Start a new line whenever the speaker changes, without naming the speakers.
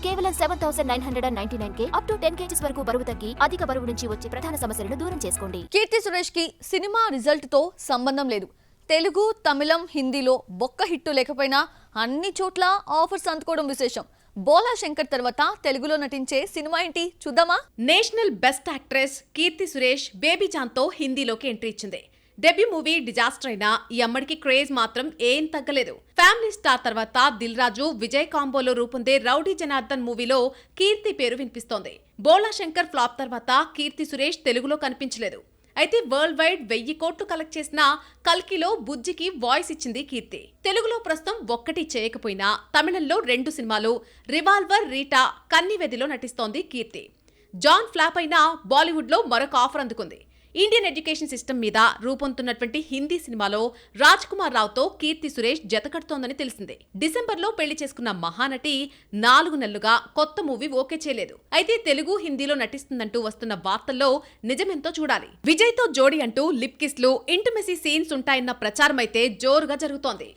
కేవలం 7999K up to 10 kgs వరకు బరువు తగ్గి అధిక బరువు నుంచి వచ్చే ప్రధాన సమస్యలను దూరం చేసుకోండి.
కీర్తి సురేష్ కి సినిమా రిజల్ట్ తో సంబంధం లేదు. తెలుగు, తమిళం, హిందీలో బొక్క హిట్టు లేకపోయినా అన్ని చోట్ల ఆఫర్స్ అందుకోవడం విశేషం. బోలా శంకర్ తర్వాత తెలుగులో నటించే సినిమా ఏంటి చూద్దామా?
National best actress Keerthy Suresh baby John తో హిందీలోకి ఎంట్రీ ఇచ్చింది. డెబ్యూ మూవీ డిజాస్టర్ అయినా ఈ అమ్మడికి క్రేజ్ మాత్రం ఏం తగ్గలేదు. ఫ్యామిలీ స్టార్ తర్వాత దిల్ రాజు, విజయ్ కాంబోలో రూపొందే రౌడీ జనార్దన్ మూవీలో కీర్తి పేరు వినిపిస్తోంది. బోలా శంకర్ ఫ్లాప్ తర్వాత కీర్తి సురేష్ తెలుగులో కనిపించలేదు. అయితే వరల్డ్ వైడ్ 1000 కోట్లు కలెక్ట్ చేసిన కల్కిలో బుజ్జికి వాయిస్ ఇచ్చింది కీర్తి. తెలుగులో ప్రస్తుతం ఒక్కటి చేయకపోయినా తమిళంలో 2 సినిమాలు రివాల్వర్, రీటా, కన్నివెదిలో నటిస్తోంది కీర్తి. జాన్ ఫ్లాప్ అయినా బాలీవుడ్ లో మరొక ఆఫర్ అందుకుంది. ఇండియన్ ఎడ్యుకేషన్ సిస్టమ్ మీద రూపొందుతున్నటువంటి హిందీ సినిమాలో రాజ్ కుమార్ రావుతో కీర్తి సురేష్ జతకడుతోందని తెలిసిందే. డిసెంబర్లో పెళ్లి చేసుకున్న మహానటి 4 నెలలుగా కొత్త మూవీ ఓకే చేయలేదు. అయితే తెలుగు, హిందీలో నటిస్తుందంటూ వస్తున్న వార్తల్లో నిజమెంతో చూడాలి. విజయ్ తో జోడీ అంటూ లిప్ కిస్ లు, ఇంటిమెసీ సీన్స్ ఉంటాయన్న ప్రచారం అయితే జోరుగా జరుగుతోంది.